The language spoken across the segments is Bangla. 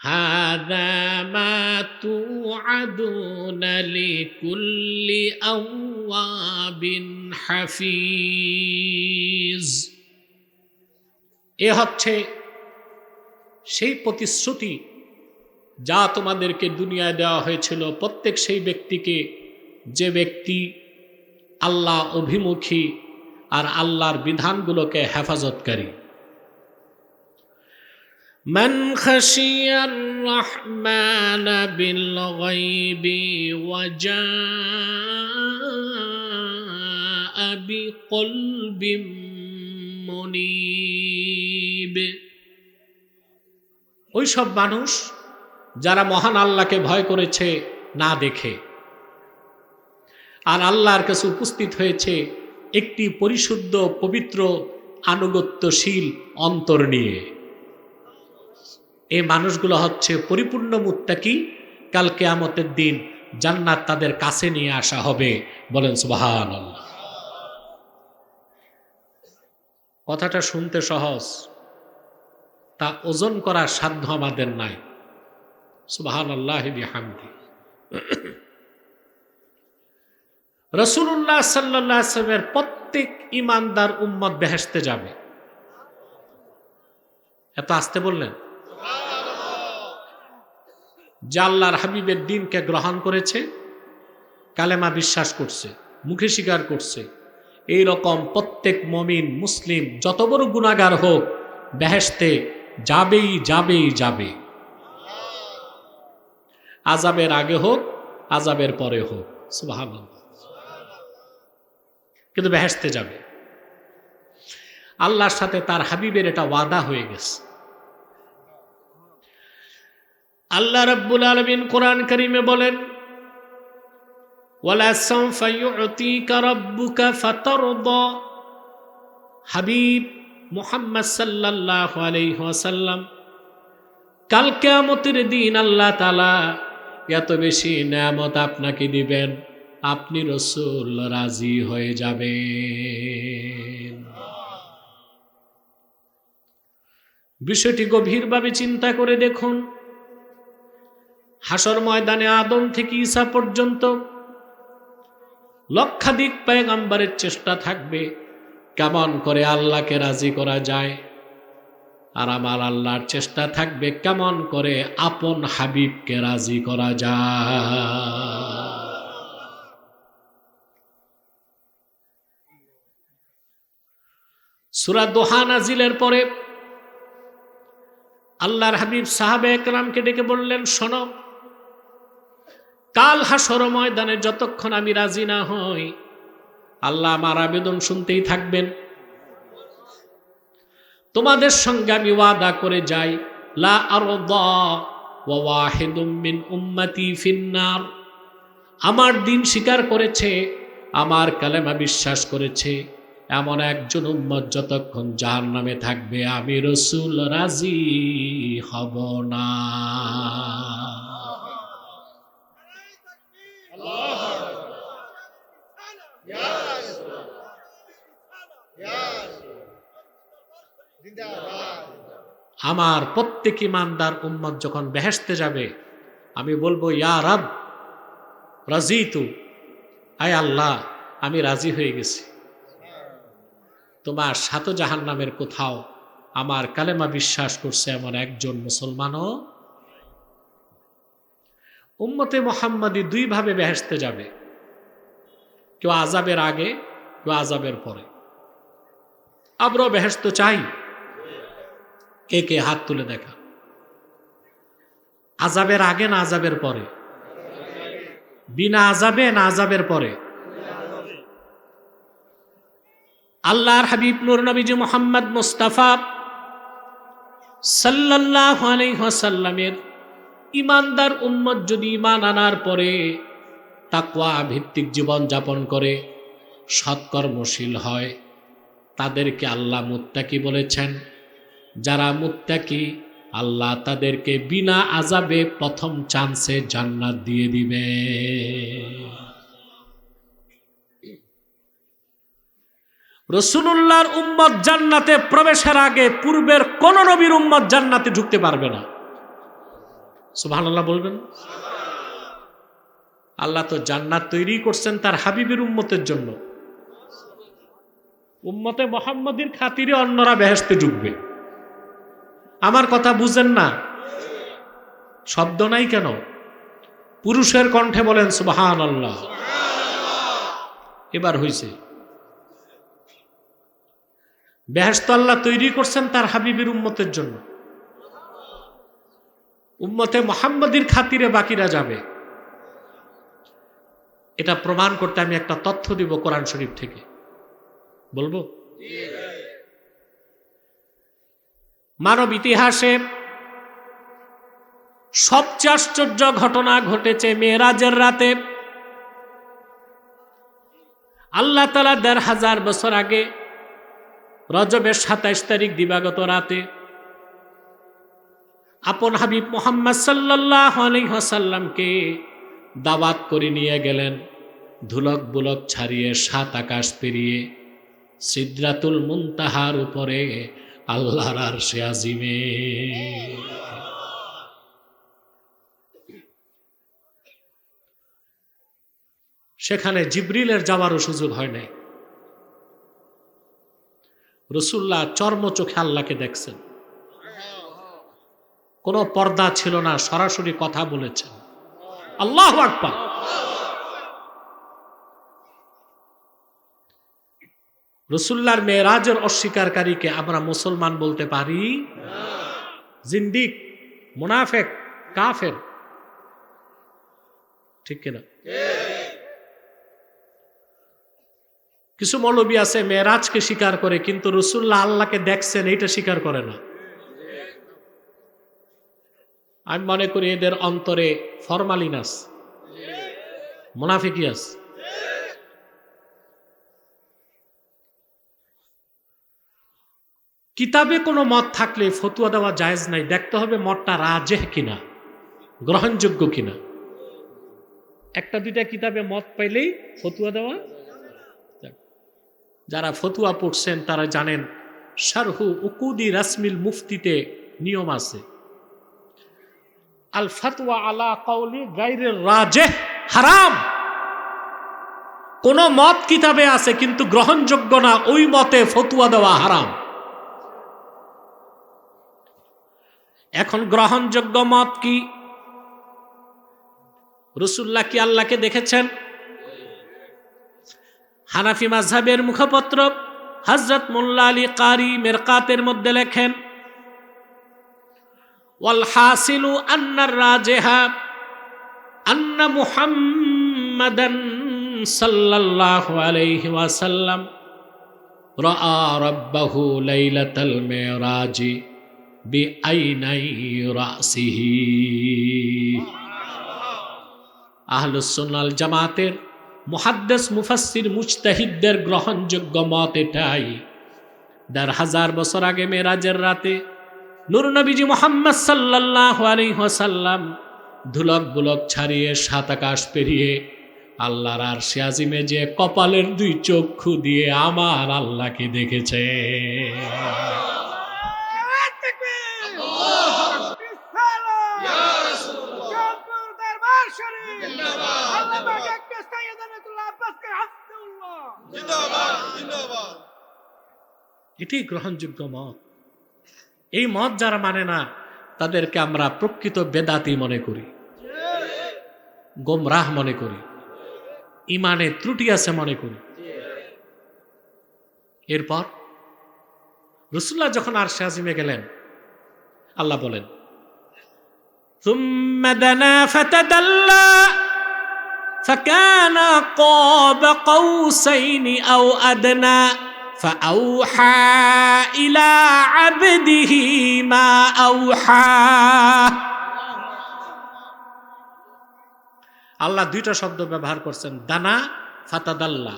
হাযা মা তুআদুনা লিকুল্লি আওয়াবিন হাফিজ। এ হচ্ছে সেই প্রতিশ্রুতি যা তোমাদেরকে দুনিয়ায় দেওয়া হয়েছিল প্রত্যেক সেই ব্যক্তিকে, যে ব্যক্তি আল্লাহ অভিমুখী আর আল্লাহর বিধানগুলোকে হেফাজতকারী। মান খাশিয়ার রহমান বিল গায়বি ওয়া জাআ বিকলবিম মুনীব। ওই সব মানুষ যারা মহান আল্লাহকে ভয় করেছে না দেখে, আর আল্লাহর কাছে উপস্থিত হয়েছে একটি পরিশুদ্ধ পবিত্র আনুগত্যশীল অন্তর নিয়ে। এই মানুষগুলো হচ্ছে পরিপূর্ণ মুত্তাকি। কাল কিয়ামতের দিন জান্নাত তাদের কাছে নিয়ে আসা হবে। বলেন সুবহানাল্লাহ। কথাটা শুনতে সহজ, তা ওজন করার সাধ্য আমাদের নাই। সুবহানাল্লাহি বিহামদি। রাসূলুল্লাহ সাল্লাল্লাহু আলাইহি ওয়াসাল্লামের প্রত্যেক ঈমানদার উম্মত বেহেশতে যাবে। এত আস্তে বললেন? যে আল্লাহর হাবিবের দ্বীনকে গ্রহণ করেছে, কালেমা বিশ্বাস করছে, মুখে স্বীকার করছে, এই রকম প্রত্যেক মুমিন মুসলিম যত বড় গুনাহগার হোক বেহেশতে যাবেই যাবেই যাবে। আযাবের আগে হোক, আযাবের পরে হোক। সুবহানাল্লাহ। কিন্তু বেহেশতে যাবে। আল্লাহর সাথে তার হাবিবের এটা ওয়াদা হয়ে গেছে। আল্লাহ রাব্বুল আলামিন কোরআন কারীমে বলেন, ওয়ালা সাওফা ইউতিকা রাব্বুকা ফাতারদা। হাবিব মুহাম্মদ সাল্লাল্লাহু আলাইহি ওয়াসাল্লাম, কাল কিয়ামতের দিন আল্লাহ তাআলা এত বেশি নেয়ামত আপনাকে দিবেন, আপনি রাসূল রাজি হয়ে যাবেন। বিষয়টি গভীরভাবে চিন্তা করে দেখুন। হাসর ময়দানে আদম থেকে ঈসা পর্যন্ত লক্ষাধিক পয়গম্বরের চেষ্টা থাকবে কেমন করে আল্লাহকে রাজি করা যায়, আর আমার আল্লাহর চেষ্টা থাকবে কেমন করে আপন হাবিবকে রাজি করা যায়। সূরা দোহা নাজিলের পরে আল্লাহর হাবিব সাহাবায়ে কেরামকে ডেকে বললেন, শোনো, কাল হাসর ময়দানে যতক্ষণ আমি রাজি না হই আল্লাহ আমার আবেদন শুনতেই থাকবেন। তোমাদের সঙ্গে আমি ওয়াদা করে যাই, লা আরদা ওয়া ওয়াহিদুম মিন উম্মতি ফিন্নার। আমার দিন স্বীকার করেছে, আমার কালেমা বিশ্বাস করেছে এমন একজন উম্মত যতক্ষণ জাহান্নামে থাকবে আমি রাসূল রাজি হব না। আমার প্রত্যেক ঈমানদার উম্মত যখন বেহেশতে যাবে আমি বলবো, ইয়া রব রাজিতু, আয় আল্লাহ আমি রাজি হয়ে গেছি। তোমার সাত জাহান্নামের কোথাও আমার কালেমা বিশ্বাস করছে এমন একজন মুসলমানও। উম্মতে মুহাম্মাদি দুই ভাবে বেহেশতে যাবে, কেউ আযাবের আগে, কেউ আযাবের পরে। আমরাও বেহেশত চাই। কে কে হাত তুলে দেখা। আযাবের আগে না আযাবের পরে? বিনা আযাবে না আযাবের পরে? আল্লাহর হাবিব নূর নবীজি মুহাম্মদ মুস্তাফা সাল্লাল্লাহু আলাইহি ওয়াসাল্লামের ঈমানদার উম্মত যদি ঈমান আনার পরে তাকওয়া ভিত্তিক জীবন যাপন করে সৎকর্মশীল হয়, তাদেরকে আল্লাহ মুত্তাকি বলেছেন। যারা মুত্তাকি আল্লাহ তাদেরকে বিনা আযাবে প্রথম চান্সে জান্নাত দিয়ে দিবে। রাসূলুল্লাহর উম্মত জান্নাতে প্রবেশের আগে পূর্বের কোন নবীর উম্মত জান্নাতে ঢুকতে পারবে না। সুবহানাল্লাহ বলবেন। আল্লাহ তো জান্নাত তৈরি করছেন তার হাবিবের উম্মতের জন্য। উম্মতে মুহাম্মাদীর খাতিরে অন্যরা বেহেশতে ঢুকবে। আমার কথা বুঝেন না? শব্দ নাই কেন? পুরুষের কণ্ঠে বলেন সুবহানাল্লাহ। এবার হইছে। বেহেশত আল্লাহ তৈরি করছেন তার হাবিবের উম্মতের জন্য। উম্মতে মুহাম্মাদীর খাতিরে বাকিরা যাবে। এটা প্রমাণ করতে আমি একটা তথ্য দিব কোরআন শরীফ থেকে। বলবো? মানব ইতিহাসে সবচেয়ে আশ্চর্য ঘটনা ঘটেছে মেরাজের রাতে। আল্লাহ তাআলা ১৫০০ বছর আগে রজবের ২৭ তারিখ দিবাগত রাতে আপন হাবিব মুহাম্মদ সাল্লাল্লাহু আলাইহি ওয়াসাল্লামকে দাওয়াত করে নিয়ে গেলেন ধুলক বুলক ছাড়িয়ে ৭ আকাশ পেরিয়ে সিদরাতুল মুনতাহার উপরে আল্লাহর আরশে আজিমে। সেখানে জিবরিলের যাওয়ারও সুযোগ হয় নাই। রাসূলুল্লাহ চর্মচোখে আল্লাহকে দেখছেন। কোনো পর্দা ছিল না, সরাসরি কথা বলেছেন। আল্লাহু আকবার। রাসূলুল্লাহর মেরাজের অস্বীকারীকে আমরা মুসলমান বলতে পারি? জিন্দিক, মুনাফিক, কাফের। ঠিক কিনা? কিছু মৌলবী আছে মেরাজকে স্বীকার করে কিন্তু রাসূলুল্লাহ আল্লাহকে দেখছেন এইটা স্বীকার করে না। আমি মনে করি এদের অন্তরে ফরমালিন আছে, মুনাফিকি আছে। কিতাবে কোনো মত থাকলে ফতোয়া দেওয়া জায়েজ নাই, দেখতে হবে মতটা রাজেহ কিনা, গ্রহণযোগ্য কিনা। একটা দুইটা কিতাবে মত পাইলেই ফতোয়া দেওয়া। যারা ফতোয়া পড়ছেন তারা জানেন শারহু উকুদি রাসমিল মুফতিতে নিয়ম আছে, আল ফাতওয়া আলা কাউলি গায়রির রাজিহ হারাম। কোন মত কিতাবে আছে কিন্তু গ্রহণযোগ্য না, ওই মতে ফতোয়া দেওয়া হারাম। এখন গ্রহণযোগ্য মত কি? রাসূলুল্লাহ কি আল্লাহকে দেখেছেন? হানাফি মাযহাবের মুখপত্র হযরত মোল্লা আলী কারি মিরকাতের মধ্যে লেখেন, ওয়াল হাসিলু আন্নার রাজিহা আন্না মুহাম্মাদান সাল্লাল্লাহু আলাইহি ওয়াসাল্লাম রাআ রাব্বাহু লাইলাতাল মিরাজি বিআইনাই রাসিহি। আহলুস সুন্নাহ ওয়াল জামাতের মুহাদ্দিস মুফাসসির মুজতাহিদদের গ্রহণযোগ্য মত এটাই, ১৫০০ বছর আগে মেরাজের রাতে নূর নবীজি মুহাম্মদ সাল্লাল্লাহু আলাইহি ওয়াসাল্লাম ধুলক বুলক ছাড়িয়ে ৭ আকাশ পেরিয়ে আল্লাহর আরশে আজিমে যে কপালের ২ চক্ষু দিয়ে আমার আল্লাহকে দেখেছে। এটি গ্রহণযোগ্য মত। এই মত যারা মানে না তাদেরকে আমরা প্রকৃত বেদাতি মনে করি, গোমরাহ মনে করি, ইমানে ত্রুটি আছে মনে করি। এরপর রাসূলুল্লাহ যখন আরশে আজিমে গেলেন, আল্লাহ বলেন ثم دنا فتدلى فكان قاب قوسين أو أدنى فأوحى إلى عبده ما أوحى। আল্লাহ ২টা শব্দ ব্যবহার করছেন, দানা ফাতাদাল্লা।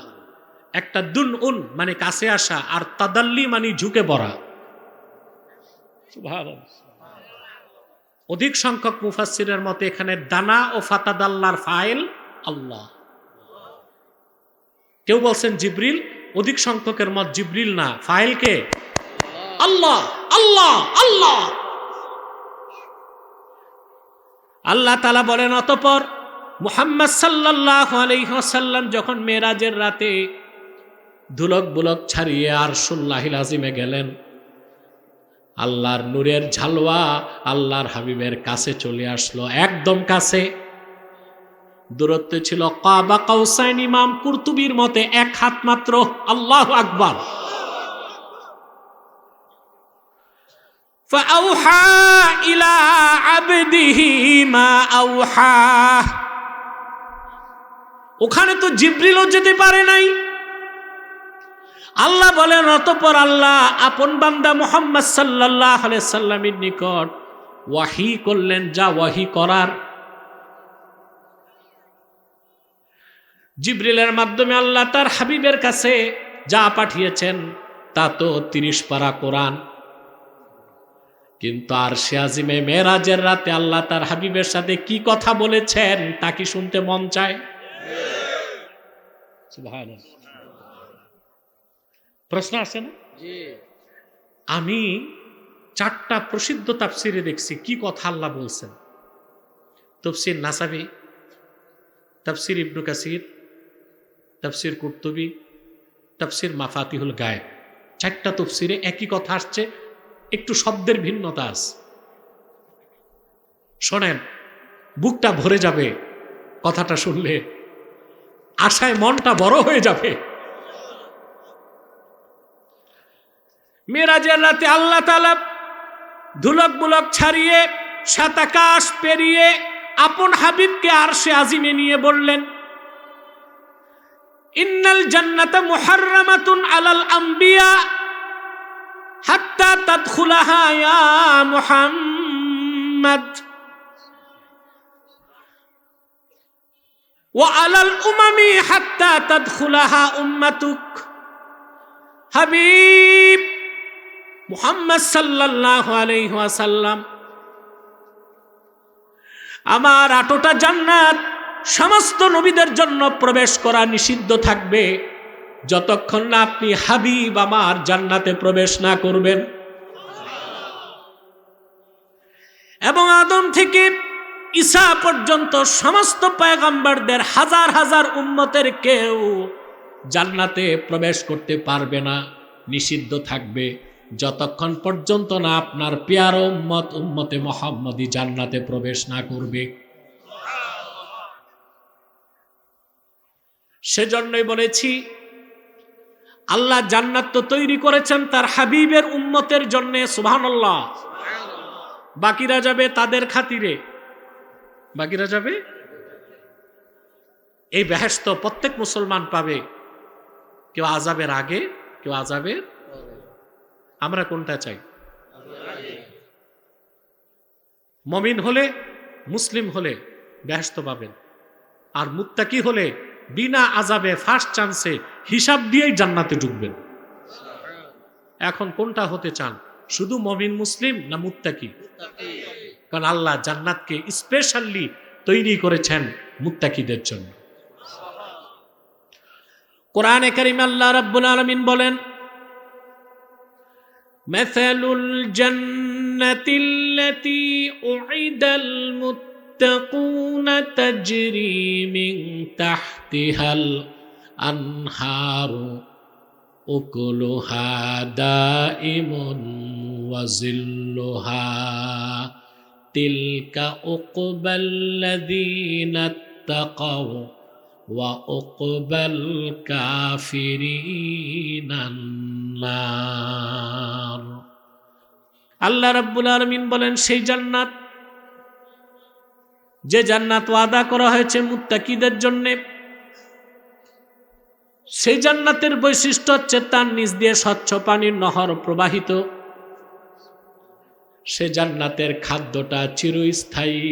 একটা দুন উন মানে কাছে আসা, আর তাদাল্লি মানে ঝুঁকে পড়া। সুবহানাল্লাহ। অধিক সংখ্যক মুফাসসিরের মতে এখানে দানা ও ফাতাদাল্লার ফাইল আল্লাহ। কেউ বলছেন জিবরিল, অধিক সংখ্যকের মত জিবরিল না, ফাইল কে? আল্লাহ। আল্লাহ আল্লাহ। আল্লাহ তাআলা বলেন, অতঃপর মুহাম্মদ সাল্লাল্লাহু আলাইহি ওয়াসাল্লাম যখন মেরাজের রাতে ধুলক বুলক ছাড়িয়ে আরশুল্লাহিল আজিমে গেলেন, আল্লাহর নূরের ঝালওয়া আল্লাহর হাবিবের কাছে চলে আসলো, একদম কাছে। দূরত্ব ছিল কাবা কাউসাইন। ইমাম কুরতুবীর মতে এক হাত মাত্র। আল্লাহু আকবার। ফাআউহা ইলা আবদিহি মা আউহা। ওখানে তো জিবরিলও যেতে পারে নাই। আল্লাহ বলেন, অতঃপর আল্লাহ আপন বান্দা মুহাম্মদ সাল্লাল্লাহু আলাইহি সাল্লামের নিকট ওয়াহি করলেন, যা ওয়াহি করার। জিবরিলের মাধ্যমে আল্লাহ তার হাবিবের কাছে যা পাঠিয়েছেন তা তো 30 পারা কোরআন। কিন্তু আরশে আজিমে মেরাজের রাতে আল্লাহ তার হাবিবের সাথে কি কথা বলেছেন তা কি শুনতে মন চায়? সুবহানাল্লাহ। প্রশ্ন আসে না? আমি 4টা প্রসিদ্ধ তাফসিরে দেখছি কি কথা আল্লাহ বলছেন। তাফসির নাসাবি, তাফসির ইবনু কাসির, তাফসির কুরতুবী, তাফসির মাফাতিহুল গায়েব। 4টা তাফসিরে একই কথা আসছে, একটু শব্দের ভিন্নতা আছে। শোনেন, বুকটা ভরে যাবে কথাটা শুনলে, আশায় মনটা বড় হয়ে যাবে। মেরাজের রাতে আল্লাহ তাআলা ধুলক বুলক ছাড়িয়ে 7 আকাশ পেরিয়ে আপন হাবিবকে আরশে আজিমে নিয়ে বললেন, ইন্নাল জান্নাতা মুহাররামাতুন আলাল আম্বিয়া হাত্তা তাদখুলাহা ইয়া মুহাম্মদ ওয়া আলাল উমামি হাত্তা তাদখুলাহা উম্মাতুক। হাবিব মুহাম্মদ সাল্লাল্লাহু আলাইহি ওয়াসাল্লাম, আমার 8টা জান্নাত সমস্ত নবীদের জন্য প্রবেশ করা নিষিদ্ধ থাকবে যতক্ষণ না আপনি হাবিব আমার জান্নাতে প্রবেশ না করবেন। এবং আদম থেকে ঈসা পর্যন্ত সমস্ত পয়গম্বরদের হাজার হাজার উম্মতের কেউ জান্নাতে প্রবেশ করতে পারবে না, নিষিদ্ধ থাকবে যতক্ষণ পর্যন্ত না আপনার প্যারা উম্মত উম্মতে মুহাম্মদী জান্নাতে প্রবেশ না করবে। সেজন্যই বলেছি, আল্লাহ জান্নাত তো তৈরি করেছেন তার হাবিবের উম্মতের জন্য। সুবহানাল্লাহ। বাকিরা যাবে তাদের খাতিরে, বাকিরা যাবে। এই বেহেশত প্রত্যেক মুসলমান পাবে, কেউ আযাবের আগে, কেউ আযাবের। আমরা কোনটা চাই? মুমিন হলে, মুসলিম হলে বেহেশত পাবেন, আর মুত্তাকি হলে বিনা আযাবে ফার্স্ট চান্সে হিসাব দিয়েই জান্নাতে ঢুকবেন। এখন কোনটা হতে চান, শুধু মুমিন মুসলিম না মুত্তাকি? কারণ আল্লাহ জান্নাতকে স্পেশালি তৈরি করেছেন মুত্তাকিদের জন্য। কোরআনে কারীমে আল্লাহ রাব্বুল আলামিন বলেন, মাসালুল জান্নাতিল্লাতী উইদাল মুত্তাকুনা তাজরি মিন তাহতিহাল আনহারু উকুলুহা দাইমুন ওয়া জিল্লুহা তিলকা উকবাল্লাযীনা তাকাউ ওয়া উকবাল কাফিরিনান নার। আল্লাহ রাব্বুল আলামিন বলেন, সেই জান্নাত, যে জান্নাত ওয়াদা করা হয়েছে মুত্তাকিদের জন্য, সেই জান্নাতের বৈশিষ্ট্য হচ্ছে তার নিচ দিয়ে স্বচ্ছ পানির নহর প্রবাহিত। সে জান্নাতের খাদ্যটা চিরস্থায়ী।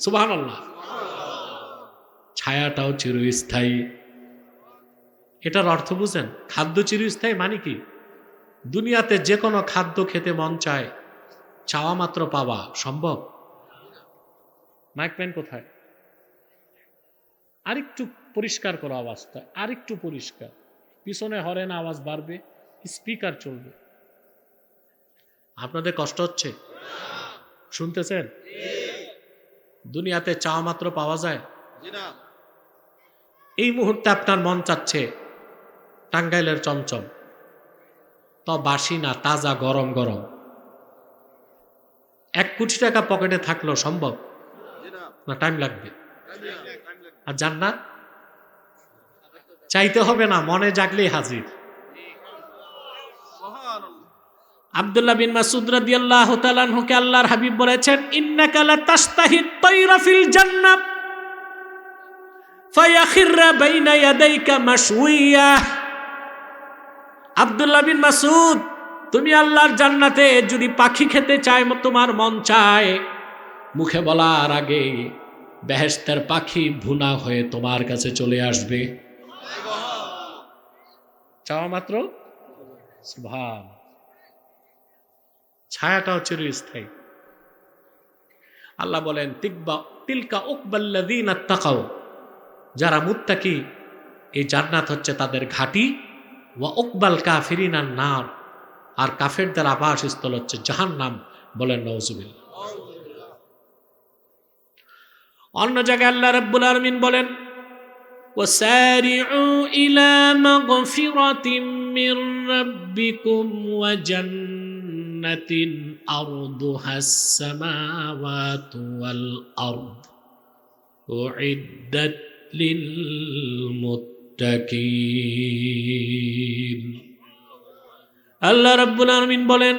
সুবহানাল্লাহ। ছায়াটাও চিরস্থায়ী। এটার অর্থ বুঝেন? খাদ্য চিরস্থায়ী মানে কি? দুনিয়াতে যে কোনো খাদ্য খেতে মন চায়, চাওয়া মাত্র পাওয়া সম্ভব? মাইক পেন কোথায়? আরেকটু পরিষ্কার করো আওয়াজটা, আরেকটু পরিষ্কার। পিছনে হরেন আওয়াজ বাড়বে, স্পিকার চলবে। আপনাদের কষ্ট হচ্ছে? শুনতেছেন? দুনিয়াতে চাওয়া মাত্র পাওয়া যায়? এই মুহূর্তে আপনার মন চাচ্ছে টাঙ্গাইলের চমচম, তো বাসি না, তাজা, গরম গরম। 1 কোটি টাকা পকেটে থাকলো সম্ভব না? টাইম লাগবে। আর জান্নাত চাইতে হবে না, মনে জাগলেই হাজির। আব্দুল্লাহ বিন মাসউদ রাদিয়াল্লাহু তাআলা আনহুকে আল্লাহর হাবিব বলেছেন, ইন্নাকা লাতাস্তাহিত তায়রা ফিল জান্নাহ ফায়াখিররা বাইনা ইয়াদাইকা মাশউইয়া। আব্দুল্লাহ বিন মাসউদ, তুমি আল্লাহর জান্নাতে যদি পাখি খেতে চায়, তোমার মন চায়, মুখে বলার আগে বেহেশতের পাখি ভুনা হয়ে তোমার কাছে চলে আসবে। চাওয়া মাত্র। সুবহান। ছায়াটাও চিরস্থায়ী। আল্লাহ বলেন, তিলকা উকবাল্লাযীনা তাকাও, যারা মুত্তাকি এই জান্নাত হচ্ছে তাদের ঘাঁটি। ওয়া উকবাল কাফিরিনান নার, আর কাফেরদের আবাসস্থল হচ্ছে জাহান্নাম। বলেন নাউজুবিল্লাহ। অন্য জায়গায় আল্লাহ রাব্বুল আলামিন বলেন, ওয়াসারিউ ইলা মাগফিরাতিম মির রাব্বিকুম ওয়া জান্নাতিন আরদুহাস সামাওয়াতু ওয়াল আরদ উইদ্দাত লিল মুত্তাকিন। আল্লাহ রাব্বুল আলামিন বলেন,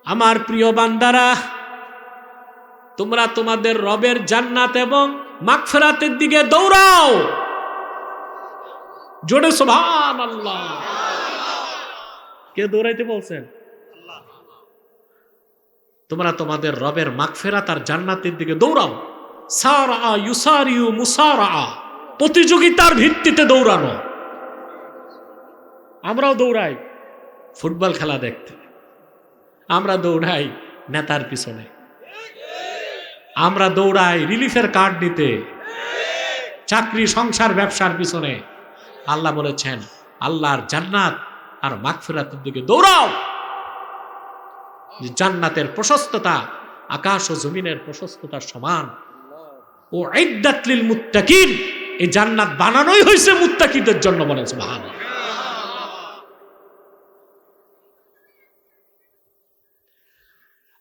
আমার প্রিয় বান্দারা, তোমরা তোমাদের রবের জান্নাত এবং মাগফিরাতের দিকে দৌড়াও। জোরে সুবহানাল্লাহ। কে দৌড়াইতে বলছেন? তোমরা তোমাদের রবের মাগফিরাত আর জান্নাতের দিকে দৌড়াও। সারা ইউসারিউ মুসারা, প্রতিযোগিতার ভিত্তিতে দৌড়ানো। আমরাও দৌড়াই ফুটবল খেলা দেখতে, আমরা দৌড়াই নেতার পিছনে, আমরা দৌড়াই রিলিফের কার্ড নিতে, চাকরি, সংসার, ব্যবসার পিছনে। আল্লাহ বলেছেন, আল্লাহর জান্নাত আর মাগফিরাতের দিকে দৌড়াও। জান্নাতের প্রশস্ততা আকাশ ও জমিনের প্রশস্ততার সমান। ও ইদ্দাত লিল মুত্তাকিন, এই জান্নাত বানানোই হয়েছে মুত্তাকিদের জন্য। বলেন সুবহানাল্লাহ।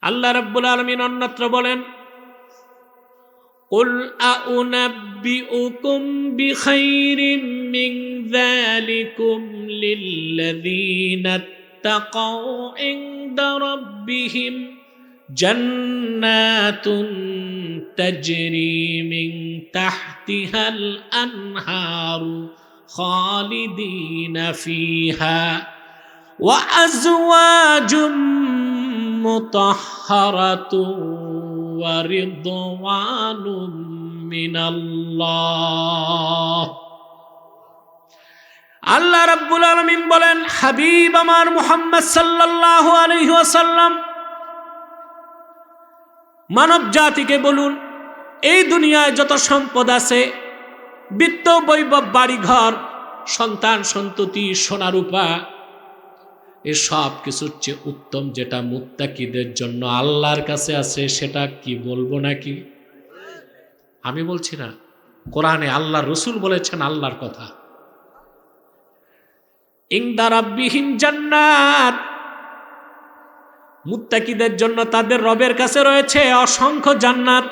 আল্লাহ রাব্বুল আলামিন অন্যত্র বলেন, কুল আউনাব্বিউকুম বিখাইরিম মিন যালিকুম লিল্লাযীনা ইত্তাকাউ ইনদা রাব্বিহিম জান্নাতুন তাজরি মিন তাহতিহাল আনহারু খালিদিনা ফিহা ওয়া আজওয়াজুম মুতাহহারাতুন ওয়া রিদওয়ানুম মিনাল্লাহ। আল্লাহ রাব্বুল আলামিন বলেন, হাবিব আমার মুহাম্মদ সাল্লাল্লাহু আলাইহি ওয়াসাল্লাম, মানব জাতিকে বলুন, এই দুনিয়ায় যত সম্পদ আছে, বিত্ত, বৈভব, বাড়িঘর, সন্তান সন্ততি, সোনা রূপা, এই সব কিছুর চেয়ে উত্তম যেটা মুত্তাকিদের জন্য আল্লাহর কাছে আছে, সেটা কি বলবো নাকি? আমি বলছি না, কোরআনে আল্লাহ রসুল বলেছেন আল্লাহর কথা। ইনদা রাব্বিহিম জান্নাত, মুত্তাকিদের জন্য তাদের রবের কাছে রয়েছে অসংখ্য জান্নাত।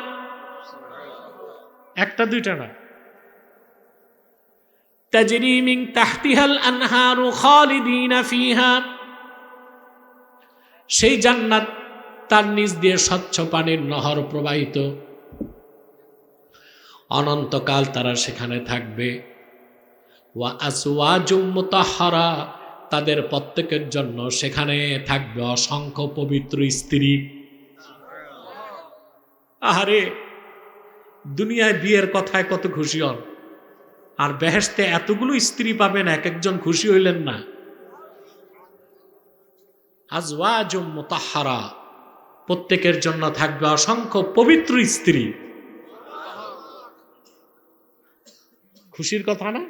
একটা দুইটা না। তাজরি মিন তাহতিহাল আনহারু খালিদিনা ফিহা, সেই জান্নাত, তার নিচ দিয়ে স্বচ্ছ পানির নহর প্রবাহিত, অনন্তকাল তারা সেখানে থাকবে। ওয়া আজওয়াজুম মুতাহহারা, তাদের প্রত্যেকের জন্য সেখানে থাকবে অসংখ্য পবিত্র স্ত্রী। আহারে, দুনিয়ায় বিয়ের কথায় কত খুশি হন, আর বেহেশতে এতগুলো স্ত্রী পাবেন, এক একজন খুশি হইলেন না। আজওয়াজুম মুতাহহারা, প্রত্যেকের জন্য থাকবে অসংখ্য পবিত্র স্ত্রী। খুশির কথা না?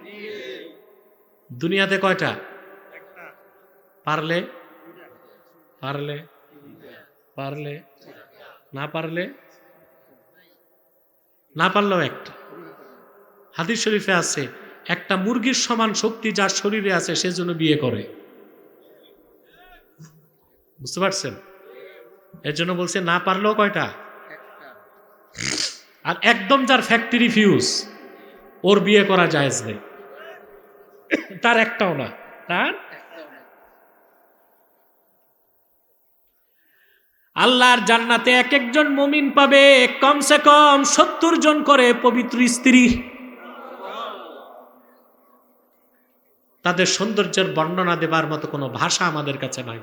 দুনিয়াতে কয়টা? পারলে পারলে পারলে না পারলে না পারলেও একটা। হাদিস শরীফে আছে একটা মুরগির সমান শক্তি যার শরীরে আছে সেজন্য বিয়ে করে। বুঝতে পারছেন? এর জন্য বলছে না পারলেও কয়টা। আর একদম যার ফ্যাক্টরি ফিউজ, ওর বিয়ে করা জায়েজ নেই, তার একটাও না। তার আল্লাহর জান্নাতে এক একজন মুমিন পাবে কমসে কম 70 জন করে পবিত্র স্ত্রী। তাদের সৌন্দর্যের বর্ণনা দেবার মতো কোনো ভাষা আমাদের কাছে নাই।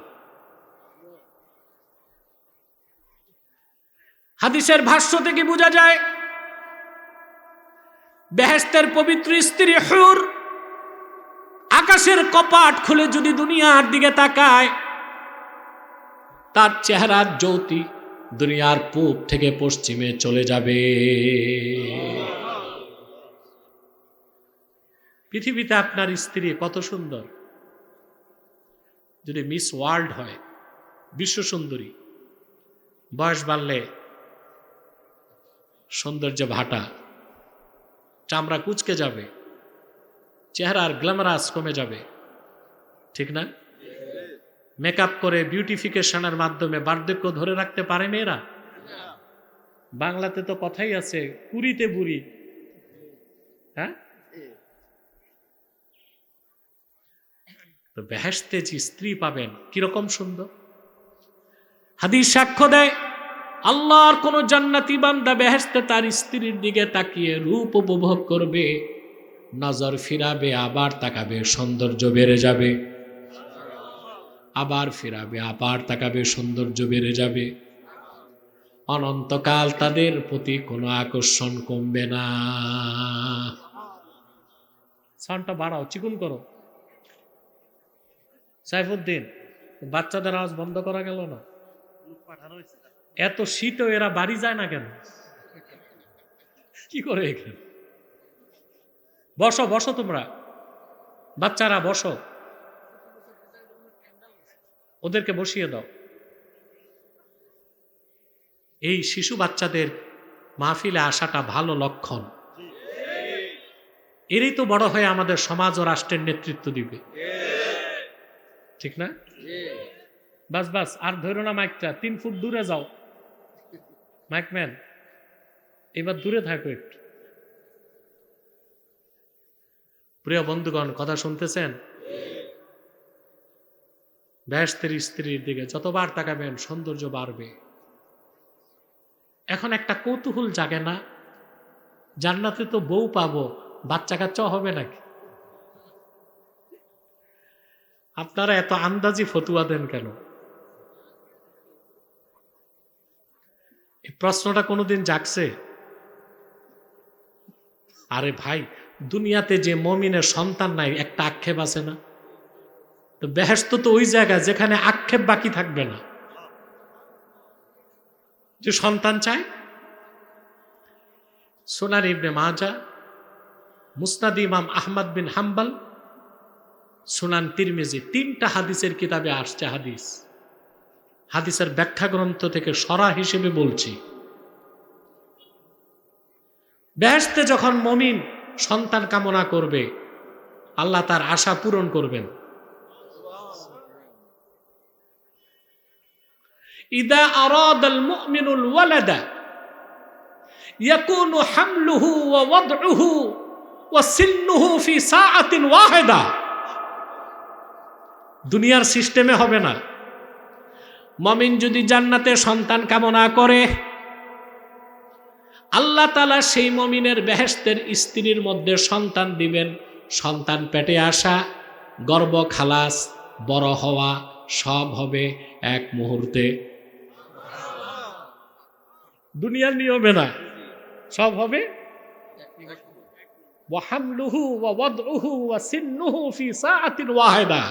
হাদিসের ভাষ্য থেকে বোঝা যায় বেহেশতের পবিত্র স্ত্রী হুর আকাশের কপাট খুলে যদি দুনিয়ার দিকে তাকায়, তার চেহারার জ্যোতি দুনিয়ার পূব থেকে পশ্চিমে চলে যাবে। পৃথিবীতে আপনার স্ত্রী কত সুন্দর, যদি মিস ওয়ার্ল্ড হয়, বিশ্ব সুন্দরী, বয়স বাড়লে সৌন্দর্য ভাটা, চামড়া কুচকে যাবে, চেহারার গ্ল্যামারাস কমে যাবে, ঠিক না? মেকআপ করে বিউটিফিকেশনের মাধ্যমে বার্ধক্য ধরে রাখতে পারে মেয়েরা? বাংলাতে তো কথাই আছে, কুড়িতে বুড়ি। হ্যাঁ, তো বেহেশতে যে স্ত্রী পাবেন কিরকম সুন্দর। হাদিস সাক্ষ্য দেয় আল্লাহর কোন জান্নাতি বান্দা বেহেশতে তার স্ত্রীর দিকে তাকিয়ে রূপ উপভোগ করবে, নজর ফিরাবে, আবার তাকাবে, সৌন্দর্য বেড়ে যাবে, আবার ফিরাবে, আবার তাকাবে, সৌন্দর্য বেড়ে যাবে। অনন্তকাল তাদের প্রতি কোনো আকর্ষণ কমবে না। সাউন্ডটা বাড়াও, চিকুন করো। সাইফুদ্দিন, বাচ্চাদের আওয়াজ বন্ধ করা গেল না? এত শীতও এরা বাড়ি যায় না কেন? কি করে এখানে? বসো বসো, তোমরা বাচ্চারা বসো, ওদেরকে বসিয়ে দাও। এই শিশু বাচ্চাদের মাহফিলে আসাটা ভালো লক্ষণ। এরই তো বড় হয়ে আমাদের সমাজ ও রাষ্ট্রের নেতৃত্ব দিবে, ঠিক না? বাস বাস, আর ধরো না মাইকটা, 3 ফুট দূরে যাও। মাইকম্যান, এবার দূরে থাকো একটু। প্রিয় বন্ধুগণ, কথা শুনতেছেন? বেহেশতের স্ত্রীর দিকে যতবার তাকাবেন সৌন্দর্য বাড়বে। এখন একটা কৌতূহল জাগে না, জান্নাতে তো বউ পাবো, বাচ্চা কাচ্চা হবে নাকি? আপনারা এত আন্দাজি ফতুয়া দেন কেন? এই প্রশ্নটা কোনোদিন জাগছে? আরে ভাই, দুনিয়াতে যে মুমিনের সন্তান নাই একটা আক্ষেপ আছে না? তো বেহেশত তো ওই জায়গা যেখানে আক্ষেপ বাকি থাকবে না, যে সন্তান চায়। সুনান ইবনে মাজা, মুসনাদ ইমাম আহমদ বিন হাম্বল, সুনান তিরমিজি, 3টা হাদিসের কিতাবে আসছে হাদিস। হাদিসের ব্যাখ্যা গ্রন্থ থেকে সরা হিসেবে বলছি, বেহেশতে যখন মুমিন সন্তান কামনা করবে, আল্লাহ তার আশা পূরণ করবেন। ইদা আরাদাল মুমিনুল ওয়ালাদা ইয়াকুনু হামলুহু ওয়া ওয়াদউহু ওয়া সিন্নুহু ফি সাআতিন ওয়াহিদা। দুনিয়ার সিস্টেমে হবে না। মুমিন যদি জান্নাতে সন্তান কামনা করে, আল্লাহ তাআলা সেই মুমিনের বেহেশতের স্ত্রীর মধ্যে সন্তান দিবেন। সন্তান পেটে আসা, গর্ভ খালাস, বড় হওয়া, সব হবে এক মুহূর্তে। দুনিয়ার নিয়মে না, সব হবে। ওয়া হামলুহু ওয়া ওয়াদউহু ওয়া সিন্নুহু ফি সাআতিন ওয়াহিদা।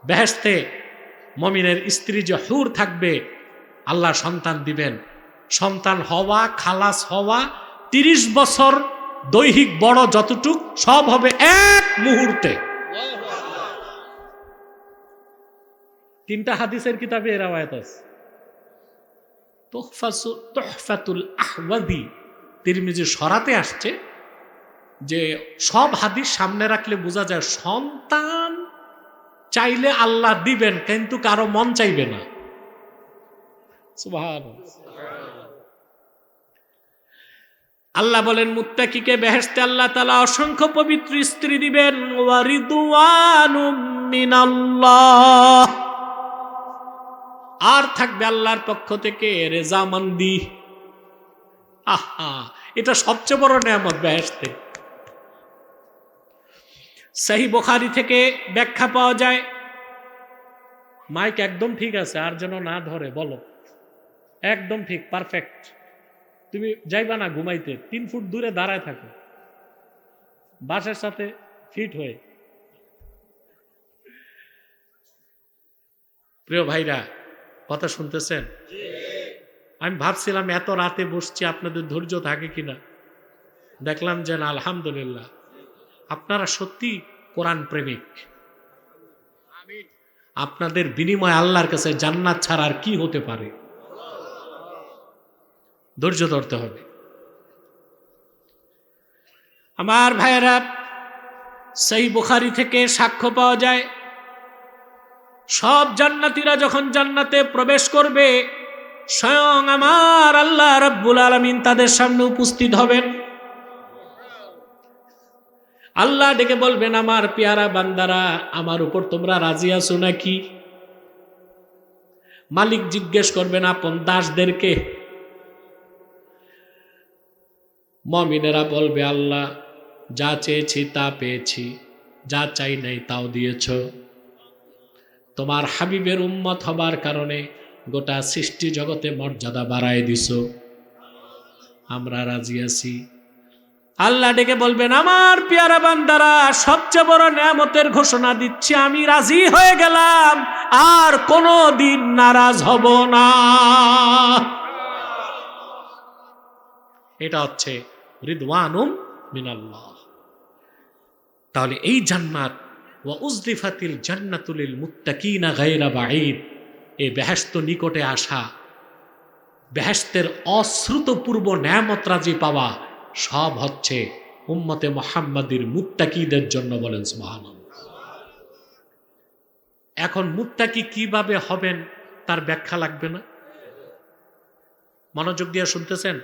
বেহেশতে মুমিনের স্ত্রী যে হুর থাকবে, আল্লাহ সন্তান দিবেন। সন্তান হওয়া, খালাস হওয়া, 30 বছর দৈহিক বড় যতটুক, সব হবে এক মুহূর্তে। 3টা হাদিসের কিতাবে রাওয়ায়াত আছে। তুহফাতুল আহওয়াদি তিরমিজি সরাতে আসছে যে সব হাদিস সামনে রাখলে বোঝা যায় সন্তান চাইলে আল্লাহ দিবেন, কিন্তু কারো মন চাইবে না। সুবহানাল্লাহ। আল্লাহ বলেন মুত্তাকিকে বেহেশতে আল্লাহ তাআলা অসংখ্য পবিত্র স্ত্রী দিবেন, ওয়া রিদওয়ানুম মিনাল্লাহ, আর থাকবে আল্লাহর পক্ষ থেকে রেজামন্দি। আহা, এটা সবচেয়ে বড় নেয়ামত বেহেশতে। সহিহ বুখারী থেকে ব্যাখ্যা পাওয়া যায়, মাইক একদম ঠিক আছে, আর যেন না ধরে, বলো একদম ঠিক, পারফেক্ট। তুমি যাইবা না ঘুমাইতে, 3 ফুট দূরে দাঁড়ায় থাকো, বাসের সাথে ফিট হয়ে। প্রিয় ভাইরা, কথা শুনতেছেন? আমি ভাবছিলাম এত রাতে বসছি, আপনাদের ধৈর্য থাকে কিনা, দেখলাম যে না, আলহামদুলিল্লাহ আপনারা সত্যি কোরআন প্রেমিক। আপনাদের বিনিময় আল্লাহর কাছে জান্নাত ছাড়া আর কি হতে পারে? ধৈর্য ধরতে হবে আমার ভাইয়েরা। সহিহ বুখারী থেকে সাক্ষ্য পাওয়া যায়, সব জান্নাতীরা যখন জান্নাতে প্রবেশ করবে, স্বয়ং আমার আল্লাহ রাব্বুল আলামিন তাদের সামনে উপস্থিত হবেন। আল্লাহ ডেকে বলবেন, আমার পেয়ারা বান্দারা, আমার উপর তোমরা রাজি আছো নাকি? মালিক জিজ্ঞেস করবেন আপন দাসদেরকে। মুমিনেরা বলবে, আল্লাহ যা চেয়েছি তা পেয়েছি, যা চাই নাই তাও দিয়েছ। তোমার হাবিবের উম্মত হবার কারণে গোটা সৃষ্টি জগতে মর্যাদা বাড়ায় দিছ, আমরা রাজি আছি। আল্লাহ ডেকে বলবেন, আমার পেয়ারা বান্দারা, সবচেয়ে বড় নেয়ামতের ঘোষণা দিচ্ছি, আমি রাজি হয়ে গেলাম, আর কোনো দিন নারাজ হব না। এটা হচ্ছে রিদওয়ানুম মিনাল্লাহ। তাহলে এই জান্নাত, ওয়া উজলিফাতিল জান্নাতু লিল মুত্তাকিনা গায়রা বাঈদ, এই বেহেশত নিকটে আসা, বেহেশতের অশ্রুতপূর্ব নেয়ামত রাজি পাওয়া, সব হচ্ছে উম্মতে মুহাম্মাদির মুত্তাকিদের জন্য। বলেন সুবহানাল্লাহ। এখন মুত্তাকি কিভাবে হবেন তার ব্যাখ্যা লাগবে না? মনোযোগ দিয়ে শুনতেছেন?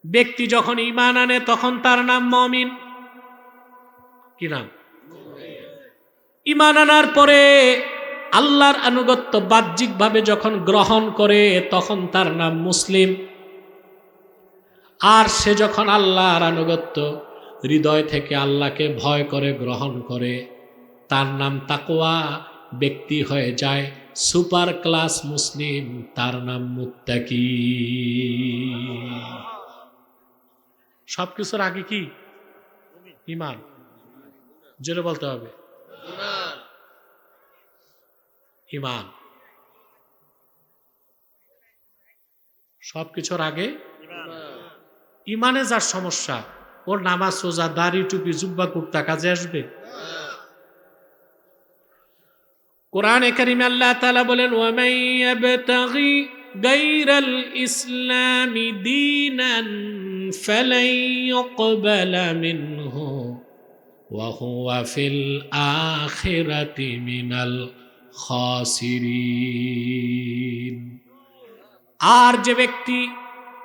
ব্যক্তি যখন ঈমান আনে তখন তার নাম মুমিন। কি নাম? ঈমান আনার পরে আল্লাহর আনুগত্য বাহ্যিকভাবে যখন গ্রহণ করে তখন তার নাম মুসলিম। আর সে যখন আল্লাহর আনুগত্য হৃদয় থেকে আল্লাহকে ভয় করে গ্রহণ করে, তার নাম তাকওয়া, ব্যক্তি হয়ে যায় সুপার ক্লাস মুসলিম, তার নাম মুত্তাকি। সবকিছুর আগে কি? ঈমান। জোরে বলতে হবে, ঈমান। সবকিছুর আগে ঈমানে যার সমস্যা, ওর নামাজ রোজা দাড়ি টুপি জুব্বা কুর্তা কাজে আসবে? কোরআনে কারিমে আল্লাহ তাআলা বলেন, ওয়া মান ইয়াবতাগি গায়রাল ইসলামি দীনান ফালান ইউকবালা মিনহু ওয়া হুয়া ফিল আখিরাতি মিনাল খাসিরিন। আর যে ব্যক্তি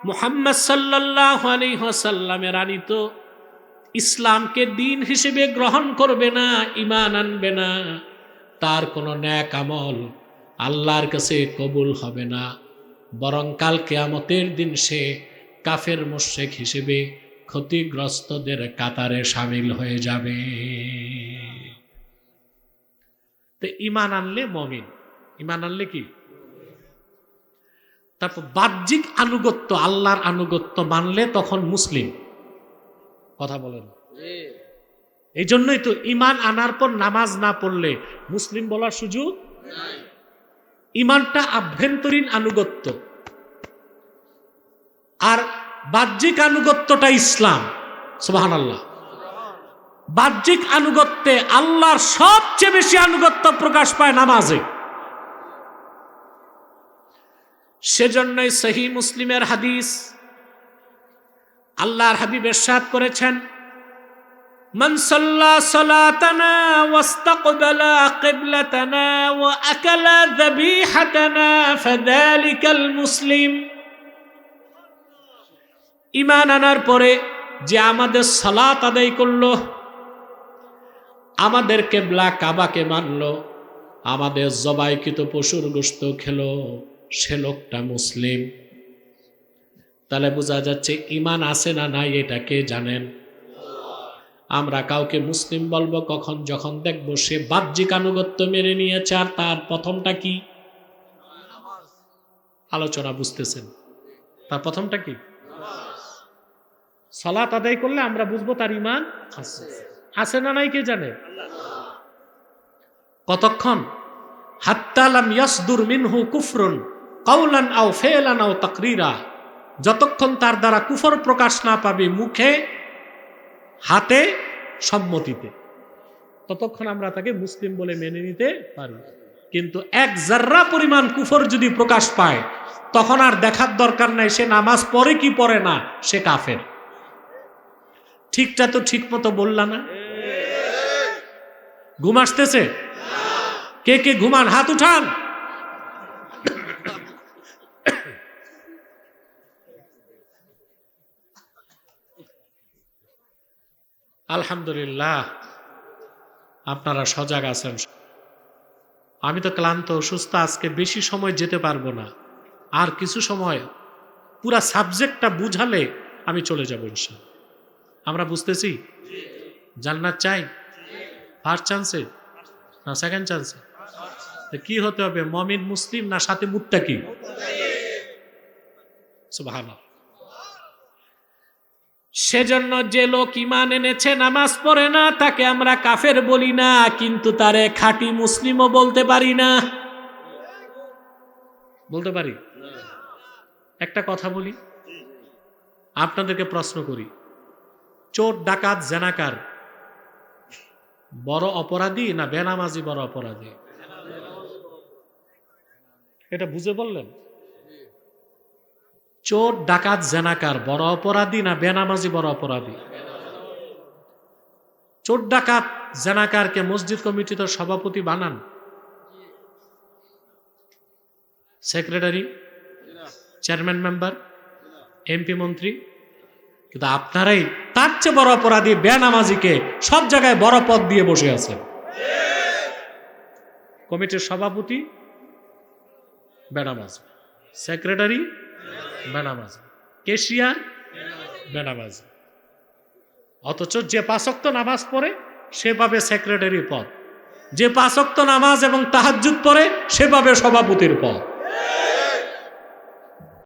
মুহাম্মদ সাল্লাল্লাহু আলাইহি ওয়াসাল্লামের আনিত ইসলামকে দিন হিসেবে গ্রহণ করবে না, ঈমান আনবে না, তার কোনো নেক আমল আল্লাহর কাছে কবুল হবে না, বরং কাল কিয়ামতের দিন সে কাফের মুশরিক হিসেবে ক্ষতিগ্রস্তদের কাতারে শামিল হয়ে যাবে। তো ঈমান আনলে মুমিন, ঈমান আনলে কি? তারপর বাহ্যিক আনুগত্য, আল্লাহর আনুগত্য মানলে তখন মুসলিম। কথা বলেন? এই জন্যই তো ঈমান আনার পর নামাজ না পড়লে মুসলিম বলার সুযোগ নাই। ঈমানটা আভ্যন্তরীণ আনুগত্য, আর বাহ্যিক আনুগত্যটা ইসলাম। সুবহানাল্লাহ। বাহ্যিক আনুগত্যে আল্লাহর সবচেয়ে বেশি আনুগত্য প্রকাশ পায় নামাজে। সেজন্যই সহিহ মুসলিমের হাদিস, আল্লাহর হাবিব ইরশাদ করেছেন, মান সাল্লা সালাতানা ওয়াস্তাকবালা কিবলাতানা ওয়া আকালা যাবিহাতানা ফাযালিকাল মুসলিম। ঈমান আনার পরে যে আমাদের সালাত আদায় করলো, আমাদের কিবলা কাবাকে মানলো, আমাদের জবাইকৃত পশুর গোশত খেলো, সে লোকটা মুসলিম। তাহলে বোঝা যাচ্ছে ঈমান আছে না নাই এটা কে জানেন? আমরা কাউকে মুসলিম বলবো কখন? যখন দেখবো সে বাহ্যিক আনুগত্য মেনে নিয়েছে। আর তার প্রথমটা কি? আলোচনা বুঝতেছেন? তার প্রথমটা কি? সালাত আদায় করলে আমরা বুঝবো তার ঈমান আছে। আছে না নাই কে জানে? কতক্ষণ? হাত্তা লাম ইয়াসদুর মিনহু কুফরুন কাওলান আও ফি'লান আও তাকরীরা, যতক্ষণ তার দ্বারা কুফর প্রকাশ না পাবে মুখে, হাতে, সম্মতিতে, ততক্ষণ আমরা তাকে মুসলিম বলে মেনে নিতে পারি। কিন্তু এক জাররা পরিমাণ কুফর যদি প্রকাশ পায়, তখন আর দেখার দরকার নাই সে নামাজ পড়ে কি পড়ে না, সে কাফের। ঠিকটা তো ঠিক মতো বললা না? ঘুম আসতেছে? কে কে ঘুমান হাত উঠান। আলহামদুলিল্লাহ, আপনারা সজাগ আছেন। আমি তো ক্লান্ত, অসুস্থ, আজকে বেশি সময় যেতে পারবো না। আর কিছু সময় পুরা সাবজেক্টটা বুঝালে আমি চলে যাব ইনশাআল্লাহ। আমরা বুঝতেছি? জান্নাত চাই ফার্স্ট চান্সে না সেকেন্ড চান্সে? কি হতে হবে, মুমিন মুসলিম না সাথে মুত্তাকি? সুবহানাল্লাহ। সেজন্য যে লোক ঈমান এনেছে নামাজ পড়ে না তাকে আমরা কাফের বলি না, কিন্তু তারে খাঁটি মুসলিমও বলতে পারি না। বলতে পারি? একটা কথা বলি, আপনাদেরকে প্রশ্ন করি, চোর ডাকাত জেনাকার বড় অপরাধী না বেনামাজি বড় অপরাধী? এটা বুঝে বললেন? চোর ডাকাত জেনাকার বড় অপরাধী না বেনামাজি বড় অপরাধী? চোর ডাকাত জেনাকারকে মসজিদ কমিটিতে সভাপতি বানান, সেক্রেটারি, চেয়ারম্যান, মেম্বার, এমপি, মন্ত্রী, কিন্তু আপনারাই তার চেয়ে বড় অপরাধী বেনামাজিকে সব জায়গায় বড় পদ দিয়ে বসে আছেন। কমিটির সভাপতি বেনামাজি, সেক্রেটারি বেনামাজি, ক্যাশিয়ার বেনামাজি, অথচ যে 5 ওয়াক্ত নামাজ পড়ে সে পাবে সেক্রেটারি পদ, যে 5 ওয়াক্ত নামাজ এবং তাহাজ্জুদ পড়ে সে পাবে সভাপতির পদ।